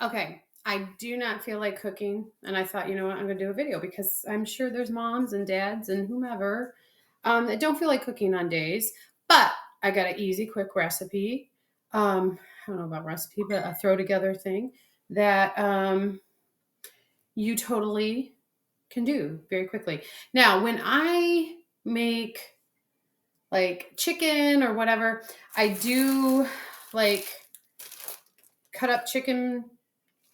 Okay, I do not feel like cooking, and I thought, you know what, I'm going to do a video because I'm sure there's moms and dads and whomever that don't feel like cooking on days. But I got an easy, quick recipe. I don't know about recipe, but a throw together thing that you totally can do very quickly. Now, when I make like chicken or whatever, I do like cut up chicken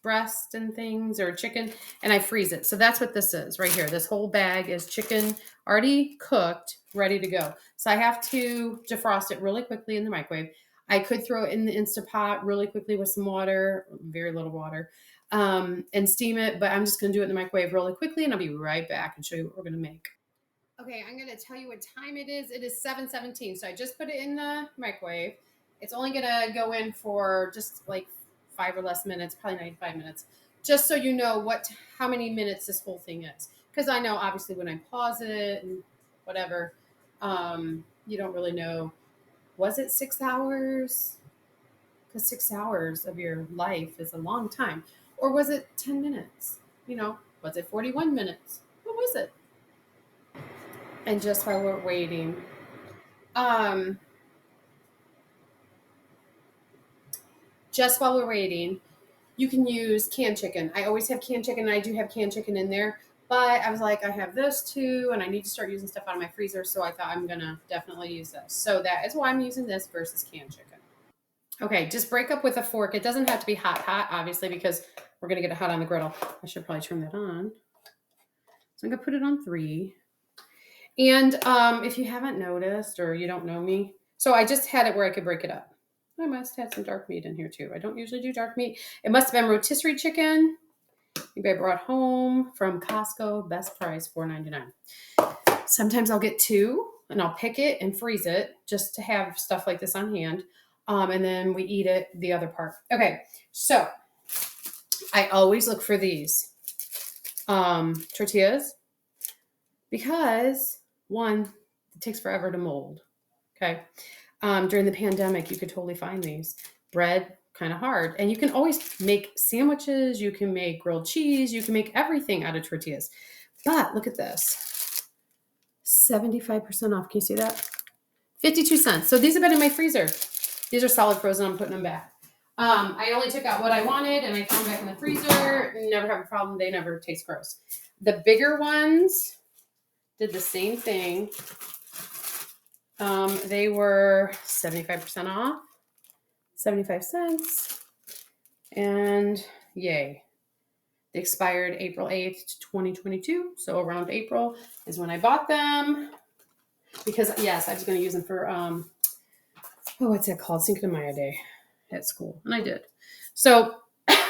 breast and things or chicken and I freeze it. So that's what this is right here. This whole bag is chicken already cooked, ready to go. So I have to defrost it really quickly in the microwave. I could throw it in the Instapot really quickly with some water, very little water, and steam it. But I'm just going to do it in the microwave really quickly and I'll be right back and show you what we're going to make. Okay, I'm going to tell you what time it is. It is 7:17. So I just put it in the microwave. It's only going to go in for just like 5 or less minutes, probably 95 minutes, just so you know how many minutes this whole thing is. Because I know obviously when I pause it and whatever, you don't really know. Was it 6 hours? Because 6 hours of your life is a long time. Or was it 10 minutes? Was it 41 minutes? What was it? And just while we're waiting, um, just while we're waiting, you can use canned chicken. I always have canned chicken, and I do have canned chicken in there. But I was like, I have this too, and I need to start using stuff out of my freezer. So I thought I'm gonna definitely use this. So that is why I'm using this versus canned chicken. Okay, just break up with a fork. It doesn't have to be hot, obviously, because we're gonna get it hot on the griddle. I should probably turn that on. So I'm gonna put it on 3. And if you haven't noticed or you don't know me, so I just had it where I could break it up. I must have some dark meat in here too. I don't usually do dark meat. It must have been rotisserie chicken. Maybe I brought home from Costco. Best price, $4.99. Sometimes I'll get 2 and I'll pick it and freeze it just to have stuff like this on hand. And then we eat it the other part. Okay, so I always look for these tortillas because one, it takes forever to mold. Okay. During the pandemic, you could totally find these. Bread, kind of hard. And you can always make sandwiches. You can make grilled cheese. You can make everything out of tortillas. But look at this. 75% off. Can you see that? 52 cents. So these have been in my freezer. These are solid frozen. I'm putting them back. I only took out what I wanted and I threw them back in the freezer. Never have a problem. They never taste gross. The bigger ones did the same thing. They were 75% off, 75 cents, and yay. They expired April 8th, 2022. So around April is when I bought them. Because, yes, I was going to use them for, what's that called? Cinco de Mayo Day at school. And I did. So I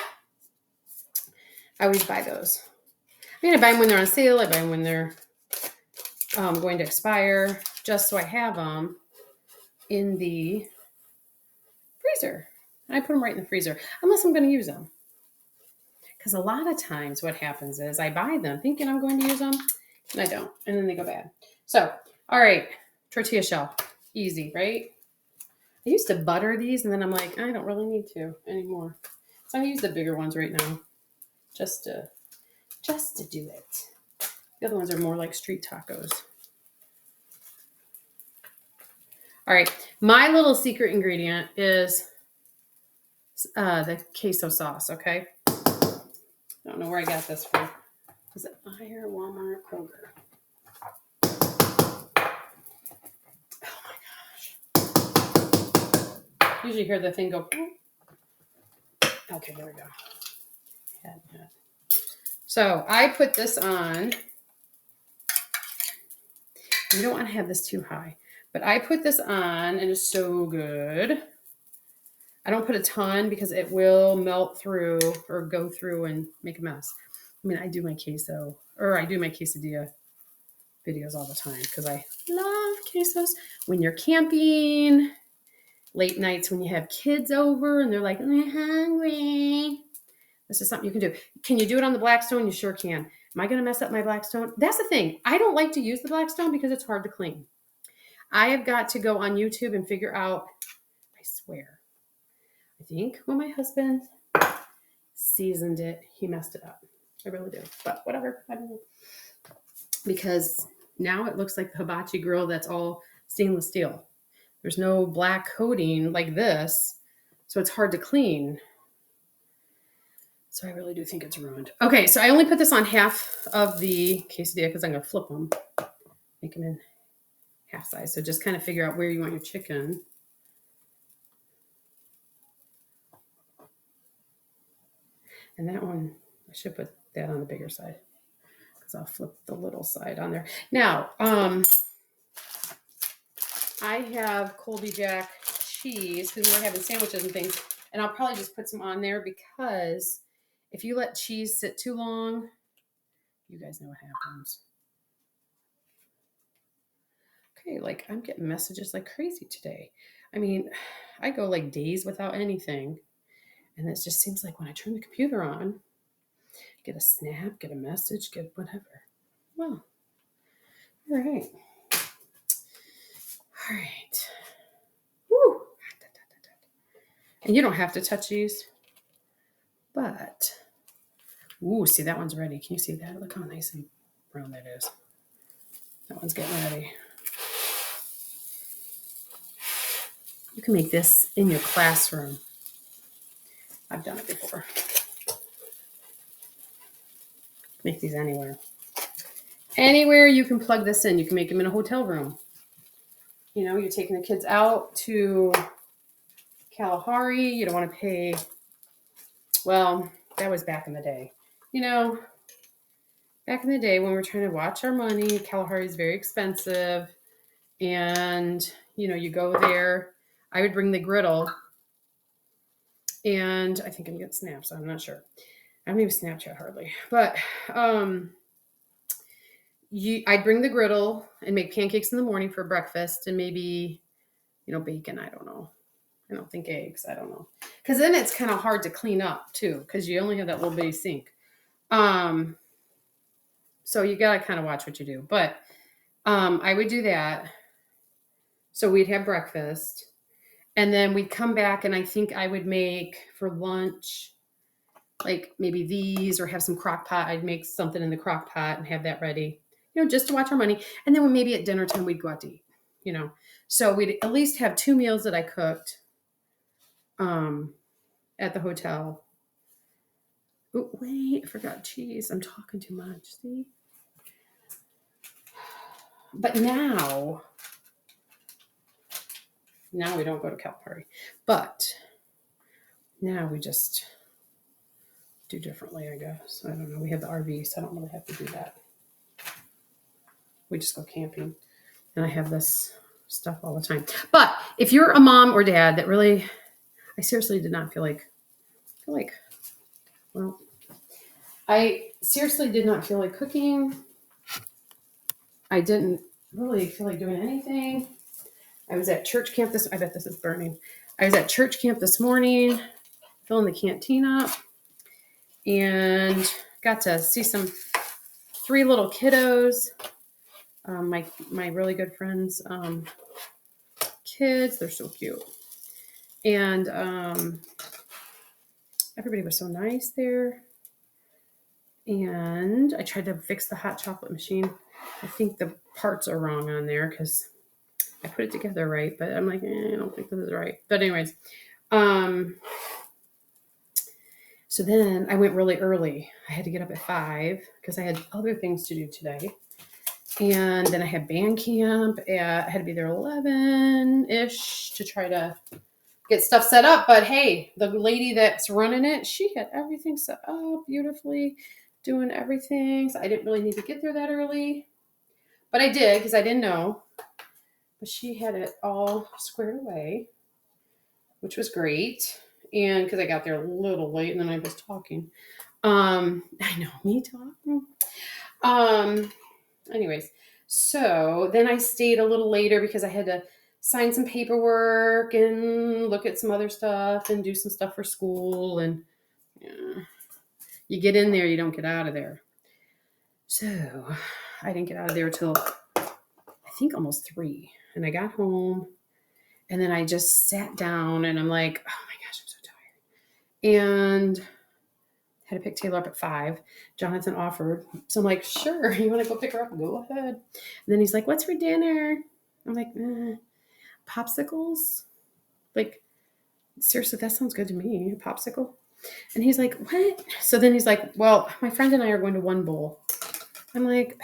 always buy those. I buy them when they're on sale. I buy them when they're going to expire, just so I have them in the freezer. And I put them right in the freezer, unless I'm going to use them. Because a lot of times what happens is I buy them thinking I'm going to use them, and I don't. And then they go bad. So, all right, tortilla shell. Easy, right? I used to butter these, and then I'm like, I don't really need to anymore. So I'm going to use the bigger ones right now just to do it. The other ones are more like street tacos. All right, my little secret ingredient is the queso sauce, okay? I don't know where I got this from. Was it Meijer, Walmart, Kroger? Oh my gosh. Usually hear the thing go. Okay, there we go. So I put this on. You don't want to have this too high. But I put this on and it's so good. I don't put a ton because it will melt through or go through and make a mess. I do my queso, or I do my quesadilla videos all the time because I love quesos. When you're camping, late nights when you have kids over and they're like, I'm hungry. This is something you can do. Can you do it on the blackstone? You sure can. Am I going to mess up my blackstone? That's the thing. I don't like to use the blackstone because it's hard to clean. I have got to go on YouTube and figure out, I swear, I think when my husband seasoned it. He messed it up. I really do. But whatever. I don't know. Because now it looks like the hibachi grill that's all stainless steel. There's no black coating like this, so it's hard to clean. So I really do think it's ruined. Okay, so I only put this on half of the quesadilla because I'm going to flip them. Make them in half size. So just kind of figure out where you want your chicken. And that one, I should put that on the bigger side because I'll flip the little side on there. Now, I have Colby Jack cheese because we're having sandwiches and things. And I'll probably just put some on there because if you let cheese sit too long, you guys know what happens. Okay, like I'm getting messages like crazy today. I mean, I go like days without anything. And it just seems like when I turn the computer on, get a snap, get a message, get whatever. Well, all right. All right. Woo. And you don't have to touch these. But, ooh, see, that one's ready. Can you see that? Look how nice and brown that is. That one's getting ready. You can make this in your classroom. I've done it before. Make these anywhere. Anywhere you can plug this in. You can make them in a hotel room. You know, you're taking the kids out to Kalahari. You don't want to pay. Well, that was back in the day. You know, back in the day when we're trying to watch our money, Kalahari is very expensive. And, you know, you go there. I would bring the griddle. And I think I'm getting snaps. I'm not sure. I don't even Snapchat hardly. But I'd bring the griddle and make pancakes in the morning for breakfast and maybe, you know, bacon. I don't know. I don't think eggs. I don't know. Because then it's kind of hard to clean up too because you only have that little bitty sink. So you got to kind of watch what you do. But I would do that. So we'd have breakfast. And then we'd come back and I think I would make for lunch like maybe these or have some crock pot. I'd make something in the crock pot and have that ready, you know, just to watch our money. And then maybe at dinner time, we'd go out to eat, you know. So we'd at least have 2 meals that I cooked at the hotel. Oh, wait, I forgot cheese. I'm talking too much, see? But now we don't go to Kalahari. But now we just do differently, I guess. I don't know. We have the RV, so I don't really have to do that. We just go camping. And I have this stuff all the time. But if you're a mom or dad that really, I seriously did not feel like, well, I seriously did not feel like cooking. I didn't really feel like doing anything. I was at church camp I bet this is burning. I was at church camp this morning, filling the canteen up, and got to see 3 little kiddos. My really good friends, kids, they're so cute. And everybody was so nice there. And I tried to fix the hot chocolate machine. I think the parts are wrong on there because I put it together right, but I'm like, I don't think this is right. But anyways, so then I went really early. I had to get up at 5 because I had other things to do today. And then I had band camp. I had to be there 11-ish to try to get stuff set up. But hey, the lady that's running it, she had everything set up beautifully, doing everything. So I didn't really need to get there that early. But I did because I didn't know. But she had it all squared away, which was great. And because I got there a little late and then I was talking. I know, me talking. Anyways, so then I stayed a little later because I had to sign some paperwork and look at some other stuff and do some stuff for school. And yeah, you get in there, you don't get out of there. So I didn't get out of there till I think almost 3. And I got home and then I just sat down and I'm like, oh my gosh, I'm so tired. And Had to pick Taylor up at 5. Jonathan offered. So I'm like, sure, you want to go pick her up? Go ahead. And then he's like, what's for dinner? I'm like, popsicles? Like, seriously, that sounds good to me. A popsicle? And he's like, what? So then he's like, well, my friend and I are going to one bowl. I'm like,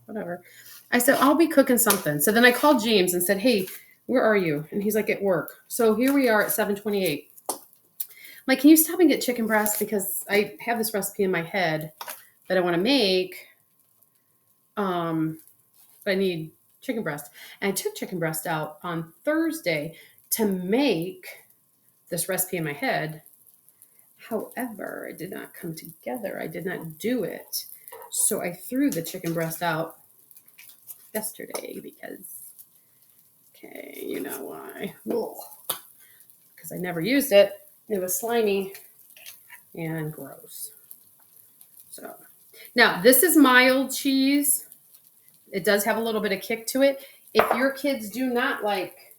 whatever. I said, I'll be cooking something. So then I called James and said, hey, where are you? And he's like, at work. So here we are at 7:28. I'm like, can you stop and get chicken breast? Because I have this recipe in my head that I want to make. But I need chicken breast. And I took chicken breast out on Thursday to make this recipe in my head. However, it did not come together. I did not do it. So I threw the chicken breast out yesterday because, okay, you know why. Because I never used it. It was slimy and gross. So now this is mild cheese. It does have a little bit of kick to it. If your kids do not like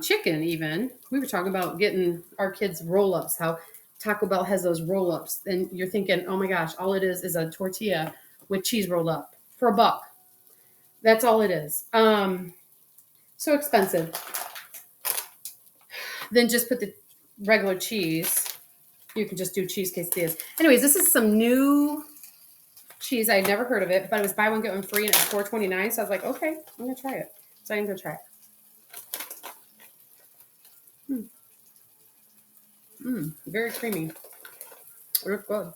chicken, even, we were talking about getting our kids roll-ups, how Taco Bell has those roll-ups, and you're thinking, oh my gosh, all it is a tortilla with cheese rolled up for $1. That's all it is. So expensive. Then just put the regular cheese. You can just do cheese quesadillas. Anyways, this is some new cheese. I had never heard of it, but it was buy one, get one free, and it's $4.29. So I was like, okay, I'm going to try it. So I'm going to try it. Very creamy. It's good.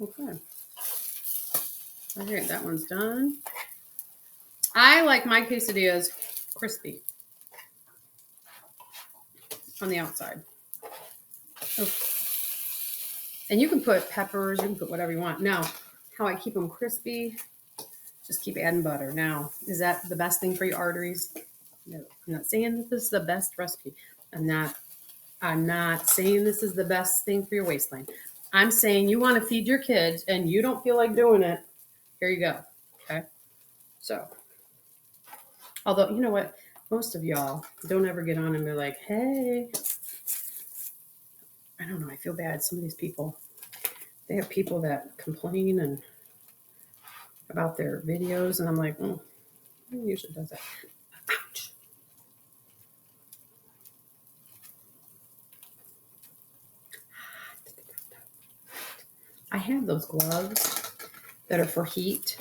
Okay. Okay, that one's done. I like my quesadillas crispy on the outside. Oh. And you can put peppers, you can put whatever you want. Now, how I keep them crispy, just keep adding butter. Now, is that the best thing for your arteries? No, I'm not saying that this is the best recipe. I'm not saying this is the best thing for your waistline. I'm saying you want to feed your kids and you don't feel like doing it. Here you go. Okay. So, although, you know what? Most of y'all don't ever get on and be like, hey, I don't know. I feel bad. Some of these people, they have people that complain and about their videos. And I'm like, who usually does that? Ouch. I have those gloves that are for heat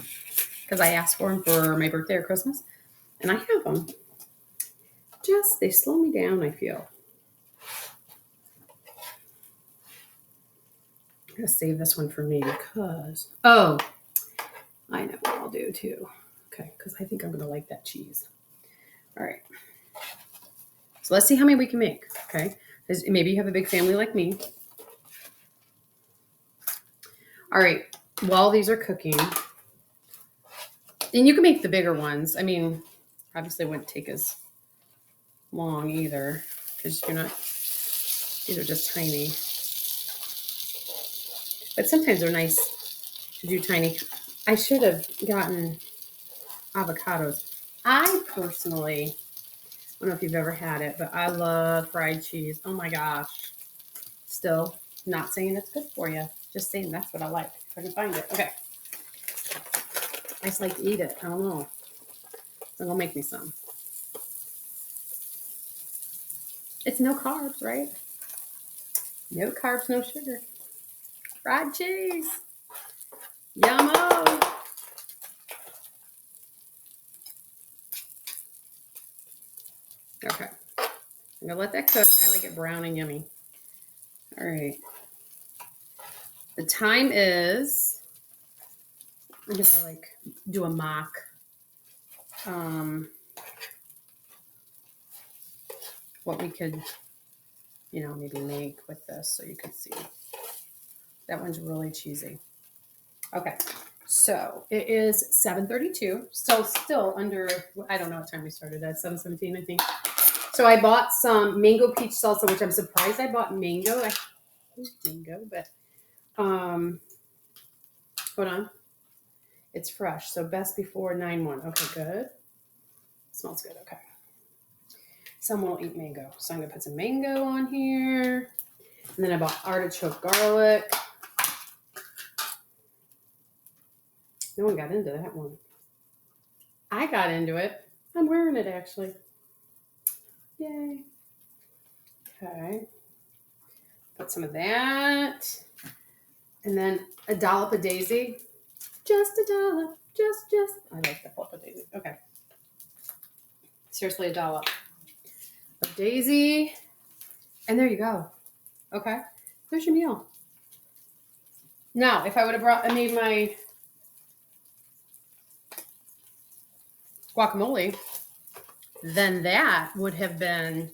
because I asked for them for my birthday or Christmas. And I have them. They slow me down, I feel. I'm going to save this one for me because, I know what I'll do too. Okay, because I think I'm going to like that cheese. All right. So let's see how many we can make, okay? Because maybe you have a big family like me. All right, while these are cooking, and you can make the bigger ones. I mean, obviously it wouldn't take as long either because these are just tiny. But sometimes they're nice to do tiny. I should have gotten avocados. I personally, I don't know if you've ever had it, but I love fried cheese. Oh my gosh. Still not saying it's good for you. Just saying that's what I like. If I can find it. Okay. I just like to eat it. I don't know. They're going to make me some. It's no carbs, right? No carbs, no sugar. Fried cheese. Yummo. Okay. I'm going to let that cook. I like it brown and yummy. All right. The time is, I'm going to do a mock. What we could, maybe make with this so you could see. That one's really cheesy. Okay. So it is 7:32. So still under, I don't know what time we started at, 7:17, I think. So I bought some mango peach salsa, which I'm surprised I bought mango. I hate mango, but hold on. It's fresh. So best before 9/1. Okay, good. Smells good. Okay. Someone will eat mango. So I'm going to put some mango on here. And then I bought artichoke garlic. No one got into that one. I got into it. I'm wearing it actually. Yay. Okay. Put some of that. And then a dollop of daisy. Just a dollop. Just. I like that dollop of daisy. Okay. Seriously, a dollop of daisy. And there you go. Okay. There's your meal. Now, if I would have made my guacamole, then that would have been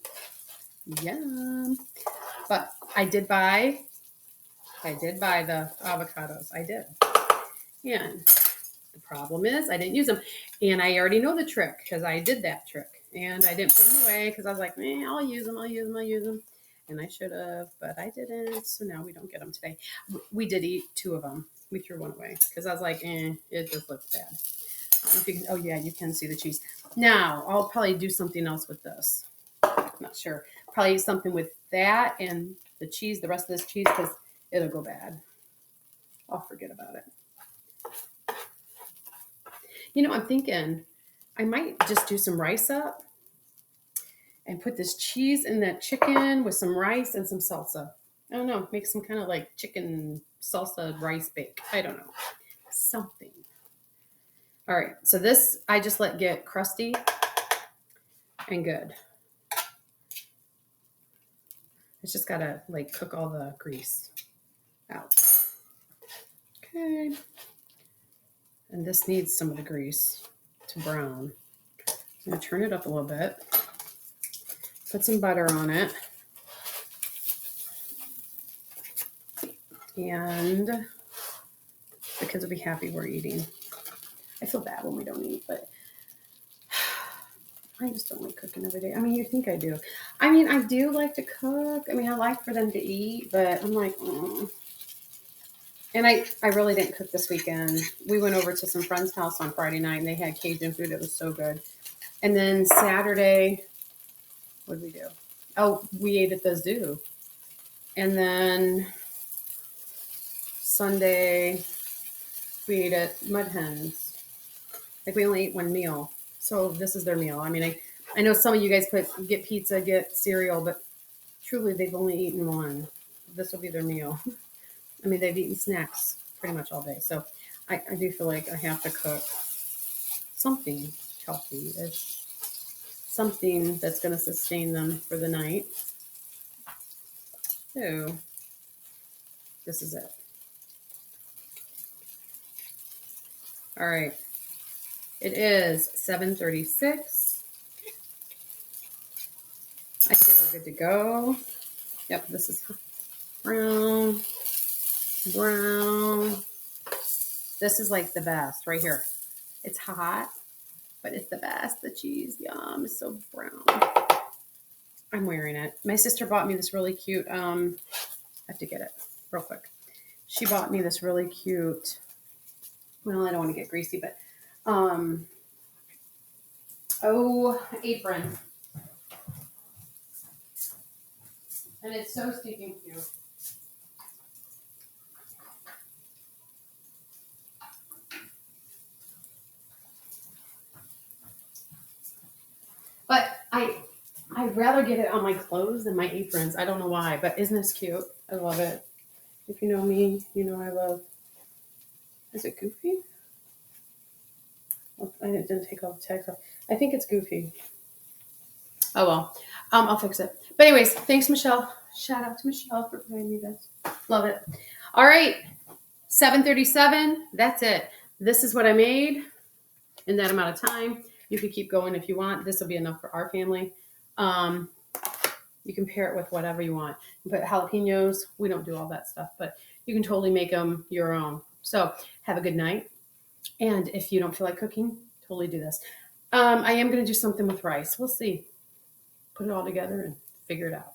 yum. But I did buy the avocados. I did. And the problem is I didn't use them. And I already know the trick because I did that trick. And I didn't put them away because I was like, I'll use them. And I should have, but I didn't. So now we don't get them today. We did eat 2 of them. We threw 1 away because I was like, it just looks bad. Oh yeah, you can see the cheese. Now I'll probably do something else with this. I'm not sure. Probably something with that and the cheese, the rest of this cheese, because it'll go bad. I'll forget about it. I'm thinking I might just do some rice up and put this cheese in that chicken with some rice and some salsa. I don't know, make some kind of like chicken salsa rice bake. I don't know. Something. All right, so this I just let get crusty and good. It's just gotta like cook all the grease out. Okay. And this needs some of the grease to brown. I'm gonna turn it up a little bit. Put some butter on it. And the kids will be happy we're eating. I feel bad when we don't eat, but I just don't like cooking every day. I mean, you think I do. I mean, I do like to cook. I mean, I like for them to eat, but I'm like, And I really didn't cook this weekend. We went over to some friend's house on Friday night, and they had Cajun food. It was so good. And then Saturday, what did we do? Oh, we ate at the zoo. And then Sunday, we ate at Mud Hens. Like, we only ate 1 meal. So this is their meal. I mean, I know some of you guys get pizza, get cereal, but truly they've only eaten 1. This will be their meal. I mean, they've eaten snacks pretty much all day. So I do feel like I have to cook something healthy-ish, something that's going to sustain them for the night. So this is it. All right. It is 7:36. I say we're good to go. Yep, this is brown. This is like the best right here. It's hot, but it's the best. The cheese, yum, is so brown. I'm wearing it. My sister bought me this really cute, I have to get it real quick. She bought me this really cute, well, I don't want to get greasy, but, apron. And it's so stinking cute. But I'd rather get it on my clothes than my aprons. I don't know why, but isn't this cute? I love it. If you know me, you know I love. Is it Goofy? Oh, I didn't take all the tags off. I think it's Goofy. Oh well, I'll fix it. But anyways, thanks, Michelle. Shout out to Michelle for buying me this. Love it. All right, 7:37. That's it. This is what I made in that amount of time. You could keep going if you want. This will be enough for our family. You can pair it with whatever you want. You put jalapenos. We don't do all that stuff, but you can totally make them your own. So have a good night. And if you don't feel like cooking, totally do this. I am going to do something with rice. We'll see. Put it all together and figure it out.